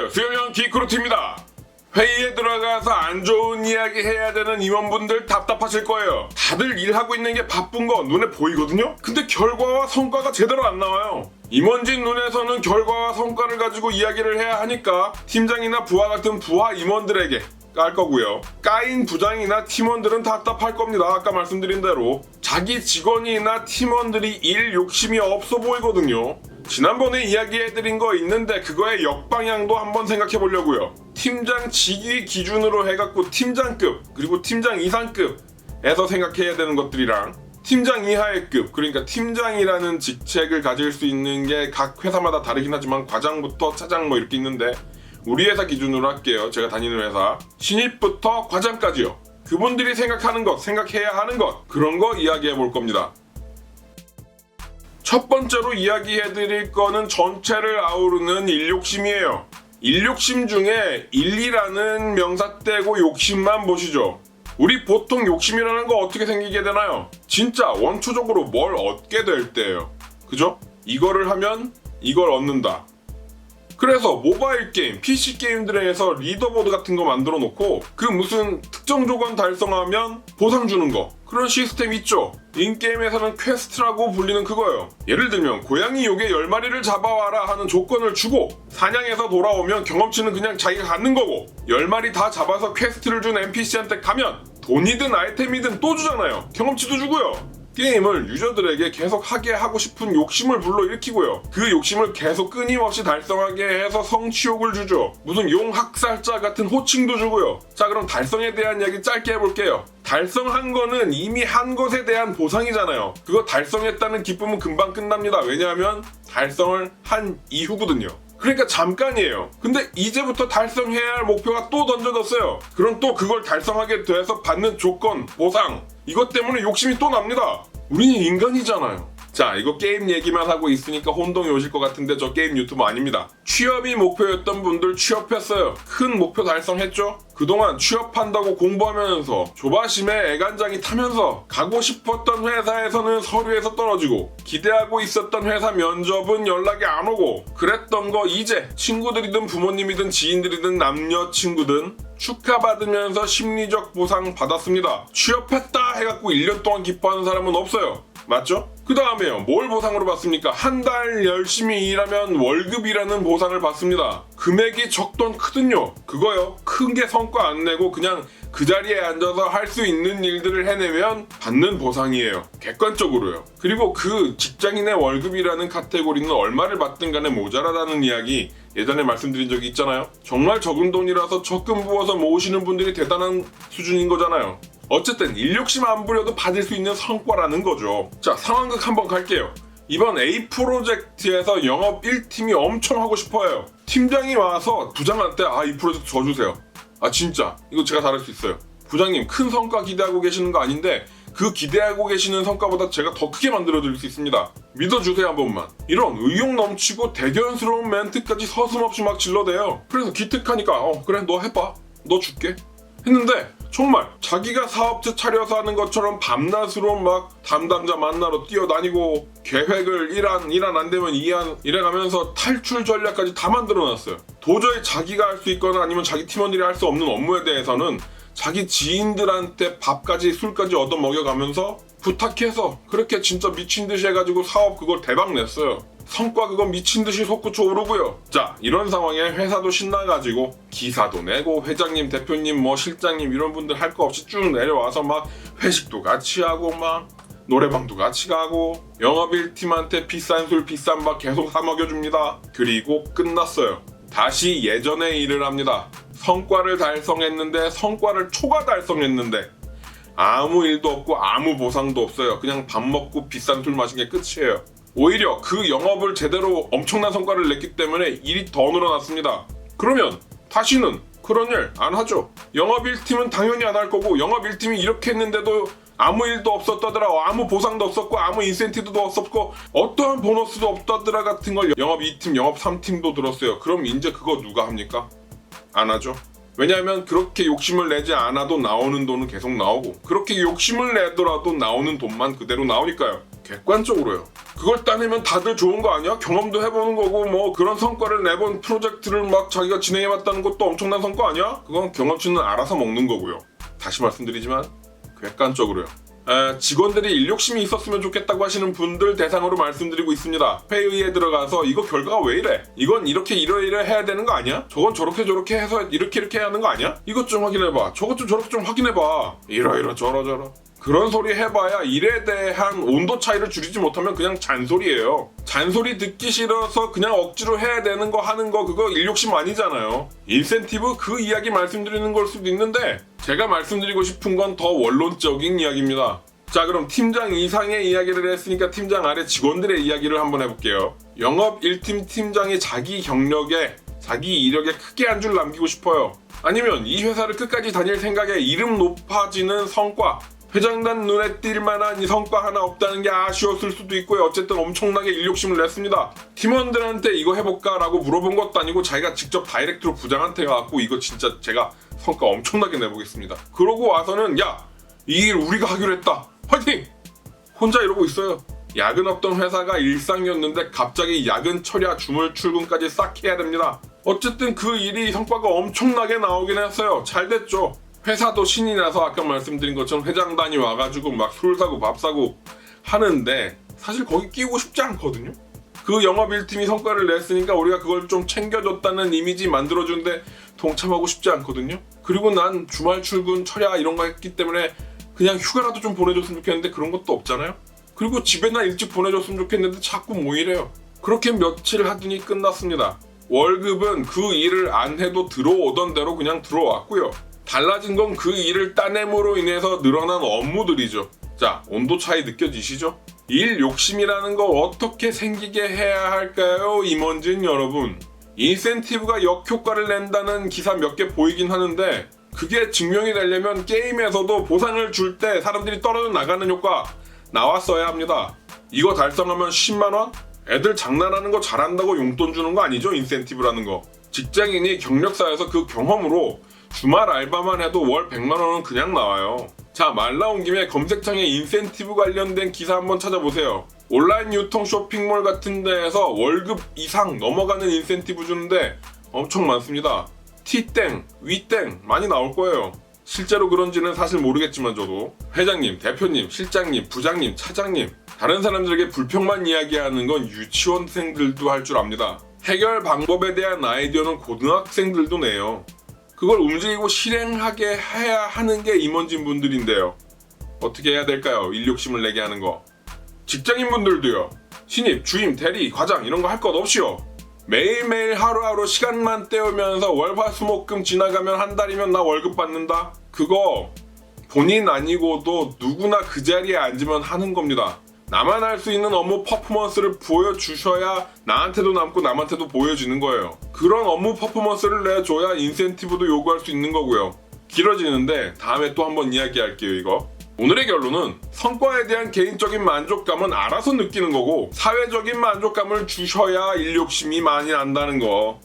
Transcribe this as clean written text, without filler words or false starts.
안녕하세요. 수영형 기크루트입니다. 회의에 들어가서 안 좋은 이야기 해야 되는 임원분들 답답하실 거예요. 다들 일하고 있는 게 바쁜 거 눈에 보이거든요? 근데 결과와 성과가 제대로 안 나와요. 임원진 눈에서는 결과와 성과를 가지고 이야기를 해야 하니까 팀장이나 부하 같은 부하 임원들에게 깔 거고요. 까인 부장이나 팀원들은 답답할 겁니다. 아까 말씀드린 대로 자기 직원이나 팀원들이 일 욕심이 없어 보이거든요. 지난번에 이야기해드린 거 있는데 그거의 역방향도 한번 생각해 보려고요. 팀장 직위 기준으로 해갖고 팀장급 그리고 팀장 이상급에서 생각해야 되는 것들이랑 팀장 이하의 급, 그러니까 팀장이라는 직책을 가질 수 있는 게 각 회사마다 다르긴 하지만 과장부터 차장 뭐 이렇게 있는데 우리 회사 기준으로 할게요. 제가 다니는 회사 신입부터 과장까지요. 그분들이 생각하는 것, 생각해야 하는 것, 그런 거 이야기해 볼 겁니다. 첫 번째로 이야기해드릴 거는 전체를 아우르는 일욕심이에요. 일욕심 중에 일이라는 명사 떼고 욕심만 보시죠. 우리 보통 욕심이라는 거 어떻게 생기게 되나요? 진짜 원초적으로 뭘 얻게 될 때예요. 그죠? 이거를 하면 이걸 얻는다. 그래서 모바일 게임, PC 게임들에서 리더보드 같은 거 만들어 놓고 그 무슨 특정 조건 달성하면 보상 주는 거, 그런 시스템 있죠? 인게임에서는 퀘스트라고 불리는 그거예요. 예를 들면 고양이 요괴 10마리를 잡아와라 하는 조건을 주고 사냥해서 돌아오면 경험치는 그냥 자기가 갖는 거고 10마리 다 잡아서 퀘스트를 준 NPC한테 가면 돈이든 아이템이든 또 주잖아요. 경험치도 주고요. 게임을 유저들에게 계속 하게 하고 싶은 욕심을 불러일으키고요. 그 욕심을 계속 끊임없이 달성하게 해서 성취욕을 주죠. 무슨 용학살자 같은 호칭도 주고요. 자, 그럼 달성에 대한 이야기 짧게 해볼게요. 달성한 거는 이미 한 것에 대한 보상이잖아요. 그거 달성했다는 기쁨은 금방 끝납니다. 왜냐하면 달성을 한 이후거든요. 그러니까 잠깐이에요. 근데 이제부터 달성해야 할 목표가 또 던져졌어요. 그럼 또 그걸 달성하게 돼서 받는 조건, 보상, 이것 때문에 욕심이 또 납니다. 우리는 인간이잖아요. 자, 이거 게임 얘기만 하고 있으니까 혼동이 오실 것 같은데 저 게임 유튜버 아닙니다. 취업이 목표였던 분들 취업했어요. 큰 목표 달성했죠? 그동안 취업한다고 공부하면서 조바심에 애간장이 타면서 가고 싶었던 회사에서는 서류에서 떨어지고 기대하고 있었던 회사 면접은 연락이 안 오고 그랬던 거 이제 친구들이든 부모님이든 지인들이든 남녀친구든 축하받으면서 심리적 보상 받았습니다. 취업했다 해갖고 1년 동안 기뻐하는 사람은 없어요. 맞죠? 그 다음에요. 뭘 보상으로 받습니까? 한 달 열심히 일하면 월급이라는 보상을 받습니다. 금액이 적던 크든요. 그거요. 큰 게 성과 안 내고 그냥 그 자리에 앉아서 할 수 있는 일들을 해내면 받는 보상이에요. 객관적으로요. 그리고 그 직장인의 월급이라는 카테고리는 얼마를 받든 간에 모자라다는 이야기 예전에 말씀드린 적이 있잖아요. 정말 적은 돈이라서 적금 부어서 모으시는 분들이 대단한 수준인 거잖아요. 어쨌든 일욕심 안 부려도 받을 수 있는 성과라는 거죠. 자, 상황극 한번 갈게요. 이번 A 프로젝트에서 영업 1팀이 엄청 하고 싶어요. 팀장이 와서 부장한테 이 프로젝트 저 주세요. 진짜 이거 제가 잘할 수 있어요. 부장님 큰 성과 기대하고 계시는 거 아닌데 그 기대하고 계시는 성과보다 제가 더 크게 만들어 드릴 수 있습니다. 믿어주세요 한 번만. 이런 의욕 넘치고 대견스러운 멘트까지 서슴없이 막 질러대요. 그래서 기특하니까 그래 너 해봐. 너 줄게. 했는데 정말 자기가 사업체 차려서 하는 것처럼 밤낮으로 막 담당자 만나러 뛰어다니고 계획을 1안 안 되면 2안 이래가면서 탈출 전략까지 다 만들어놨어요. 도저히 자기가 할 수 있거나 아니면 자기 팀원들이 할 수 없는 업무에 대해서는 자기 지인들한테 밥까지 술까지 얻어 먹여가면서 부탁해서 그렇게 진짜 미친듯이 해가지고 사업 그걸 대박 냈어요. 성과 그건 미친듯이 솟구쳐 오르고요. 자, 이런 상황에 회사도 신나가지고 기사도 내고 회장님, 대표님, 실장님 이런 분들 할 거 없이 쭉 내려와서 막 회식도 같이 하고 막 노래방도 같이 가고 영업 1팀한테 비싼 술 비싼 밥 계속 사 먹여줍니다. 그리고 끝났어요. 다시 예전의 일을 합니다. 성과를 달성했는데 성과를 초과 달성했는데 아무 일도 없고 아무 보상도 없어요. 그냥 밥 먹고 비싼 술 마신 게 끝이에요. 오히려 그 영업을 제대로 엄청난 성과를 냈기 때문에 일이 더 늘어났습니다. 그러면 다시는 그런 일 안 하죠. 영업 1팀은 당연히 안 할 거고 영업 1팀이 이렇게 했는데도 아무 일도 없었다더라, 아무 보상도 없었고 아무 인센티브도 없었고 어떠한 보너스도 없다더라 같은 걸 영업 2팀, 영업 3팀도 들었어요. 그럼 이제 그거 누가 합니까? 안 하죠. 왜냐하면 그렇게 욕심을 내지 않아도 나오는 돈은 계속 나오고 그렇게 욕심을 내더라도 나오는 돈만 그대로 나오니까요. 객관적으로요. 그걸 따내면 다들 좋은 거 아니야? 경험도 해보는 거고 뭐 그런 성과를 내본 프로젝트를 막 자기가 진행해봤다는 것도 엄청난 성과 아니야? 그건 경험치는 알아서 먹는 거고요. 다시 말씀드리지만 객관적으로요. 직원들이 일욕심이 있었으면 좋겠다고 하시는 분들 대상으로 말씀드리고 있습니다. 회의에 들어가서 이거 결과가 왜 이래? 이건 이렇게 이러이러 해야 되는 거 아니야? 저건 저렇게 해서 이렇게 해야 하는 거 아니야? 이것 좀 확인해봐. 저것 좀 저렇게 좀 확인해봐. 이러 저러. 그런 소리 해봐야 일에 대한 온도 차이를 줄이지 못하면 그냥 잔소리예요. 잔소리 듣기 싫어서 그냥 억지로 해야 되는 거 하는 거 그거 일욕심 아니잖아요. 인센티브 그 이야기 말씀드리는 걸 수도 있는데 제가 말씀드리고 싶은 건 더 원론적인 이야기입니다. 자, 그럼 팀장 이상의 이야기를 했으니까 팀장 아래 직원들의 이야기를 한번 해볼게요. 영업 1팀 팀장이 자기 경력에 자기 이력에 크게 한 줄 남기고 싶어요. 아니면 이 회사를 끝까지 다닐 생각에 이름 높아지는 성과, 회장단 눈에 띌 만한 이 성과 하나 없다는 게 아쉬웠을 수도 있고요. 어쨌든 엄청나게 일욕심을 냈습니다. 팀원들한테 이거 해볼까? 라고 물어본 것도 아니고 자기가 직접 다이렉트로 부장한테 가갖고 이거 진짜 제가 성과 엄청나게 내보겠습니다. 그러고 와서는 야, 이 일 우리가 하기로 했다. 화이팅! 혼자 이러고 있어요. 야근 없던 회사가 일상이었는데 갑자기 야근 처리와 주말 출근까지 싹 해야 됩니다. 어쨌든 그 일이 성과가 엄청나게 나오긴 했어요. 잘 됐죠. 회사도 신이 나서 아까 말씀드린 것처럼 회장단이 와가지고 막 술 사고 밥 사고 하는데 사실 거기 끼고 싶지 않거든요. 그 영업 1팀이 성과를 냈으니까 우리가 그걸 좀 챙겨줬다는 이미지 만들어주는데 동참하고 싶지 않거든요. 그리고 난 주말 출근 철야 이런 거 했기 때문에 그냥 휴가라도 좀 보내줬으면 좋겠는데 그런 것도 없잖아요. 그리고 집에나 일찍 보내줬으면 좋겠는데 자꾸 모이래요. 그렇게 며칠 하더니 끝났습니다. 월급은 그 일을 안 해도 들어오던 대로 그냥 들어왔고요. 달라진 건 그 일을 따냄으로 인해서 늘어난 업무들이죠. 자, 온도 차이 느껴지시죠? 일 욕심이라는 거 어떻게 생기게 해야 할까요? 임원진 여러분. 인센티브가 역효과를 낸다는 기사 몇 개 보이긴 하는데 그게 증명이 되려면 게임에서도 보상을 줄 때 사람들이 떨어져 나가는 효과 나왔어야 합니다. 이거 달성하면 10만원? 애들 장난하는 거 잘한다고 용돈 주는 거 아니죠? 인센티브라는 거. 직장인이 경력사에서 그 경험으로 주말 알바만 해도 월 100만원은 그냥 나와요. 자, 말 나온 김에 검색창에 인센티브 관련된 기사 한번 찾아보세요. 온라인 유통 쇼핑몰 같은 데에서 월급 이상 넘어가는 인센티브 주는데 엄청 많습니다. T땡, V땡 많이 나올 거예요. 실제로 그런지는 사실 모르겠지만 저도 회장님, 대표님, 실장님, 부장님, 차장님 다른 사람들에게 불평만 이야기하는 건 유치원생들도 할 줄 압니다. 해결 방법에 대한 아이디어는 고등학생들도 내요. 그걸 움직이고 실행하게 해야 하는 게 임원진 분들인데요. 어떻게 해야 될까요? 일욕심을 내게 하는 거. 직장인 분들도요. 신입, 주임, 대리, 과장 이런 거 할 것 없이요. 매일매일 하루하루 시간만 때우면서 월화수목금 지나가면 한 달이면 나 월급 받는다. 그거 본인 아니고도 누구나 그 자리에 앉으면 하는 겁니다. 나만 할 수 있는 업무 퍼포먼스를 보여주셔야 나한테도 남고 남한테도 보여지는 거예요. 그런 업무 퍼포먼스를 내줘야 인센티브도 요구할 수 있는 거고요. 길어지는데 다음에 또 한번 이야기할게요. 이거 오늘의 결론은 성과에 대한 개인적인 만족감은 알아서 느끼는 거고 사회적인 만족감을 주셔야 일욕심이 많이 난다는 거.